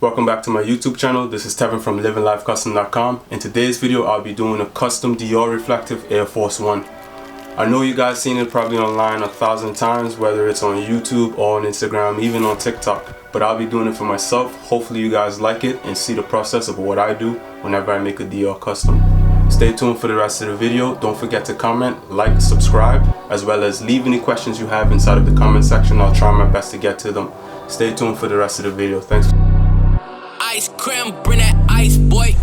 Welcome back to my YouTube channel. This is Tevin from livinglifecustom.com. In today's video, I'll be doing a custom Dior reflective Air Force One. I know you guys seen it probably online 1,000 times, whether it's on YouTube or on Instagram, even on TikTok. But I'll be doing it for myself. Hopefully you guys like it and see the process of what I do whenever I make a Dior custom. Stay tuned for the rest of the video. Don't forget to comment, like, subscribe, as well as leave any questions you have inside of the comment section. I'll try my best to get to them. Stay tuned for the rest of the video. Thanks. Ice cream, bring that ice, boy.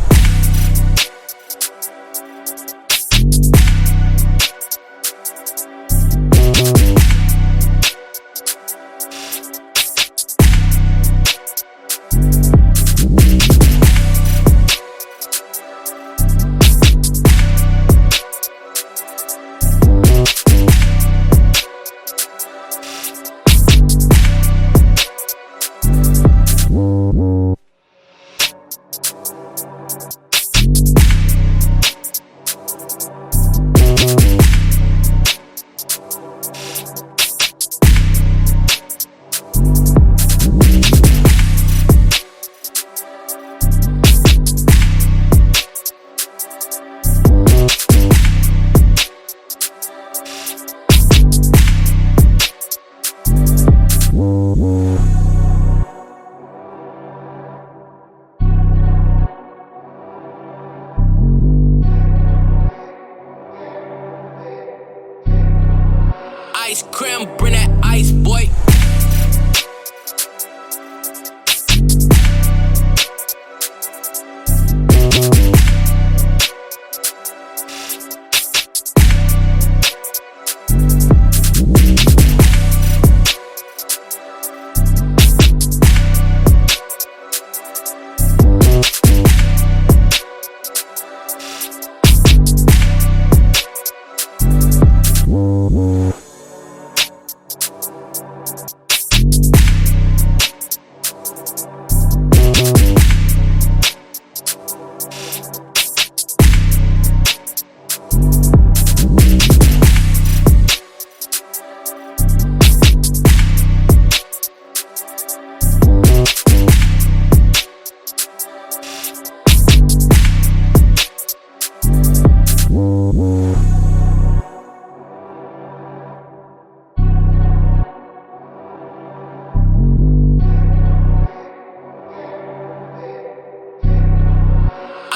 Ice cream, bring that ice, boy.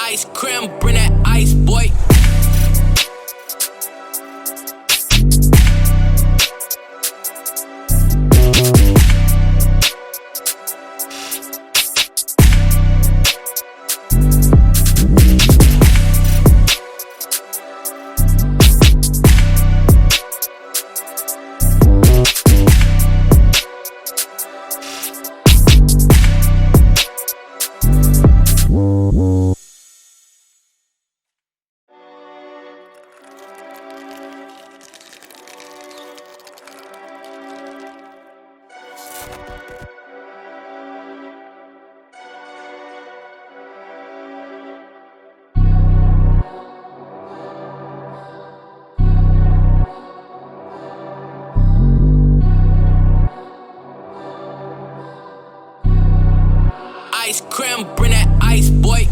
Ice cream, bring that ice, boy. Ice cream, bring that ice, boy.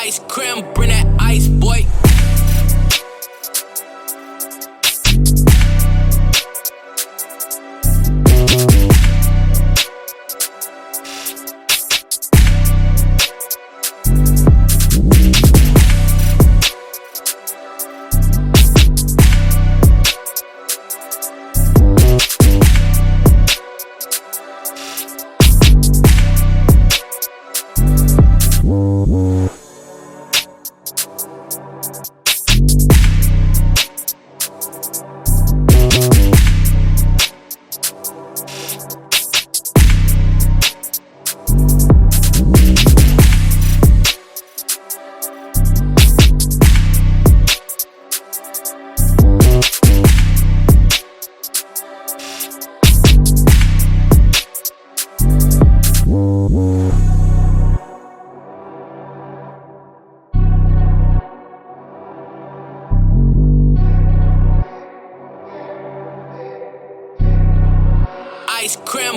Ice cream, bring that ice, boy.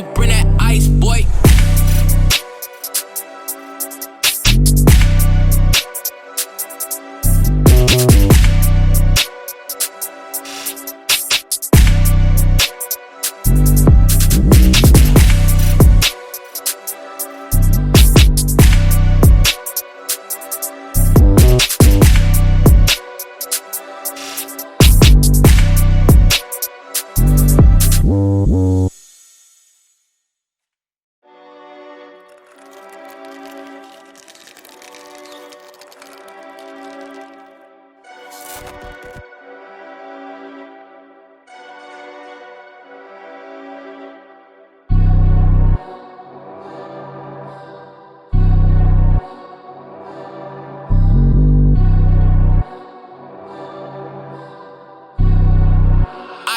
cream, bring that ice, boy.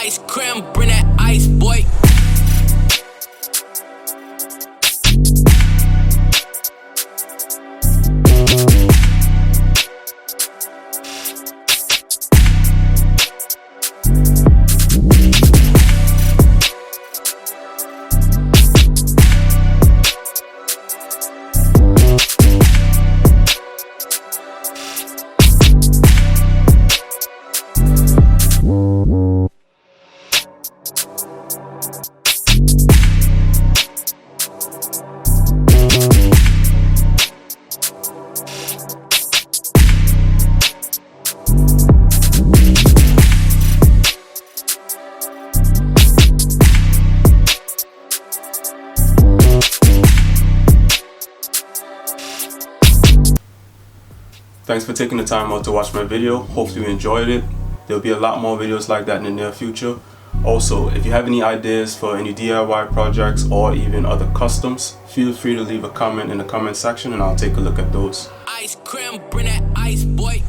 Ice cream, bring that ice, boy. Thanks for taking the time out to watch my video. Hopefully you enjoyed it. There'll be a lot more videos like that in the near future. Also, if you have any ideas for any DIY projects or even other customs, feel free to leave a comment in the comment section and I'll take a look at those. Ice cream, bring that ice, boy.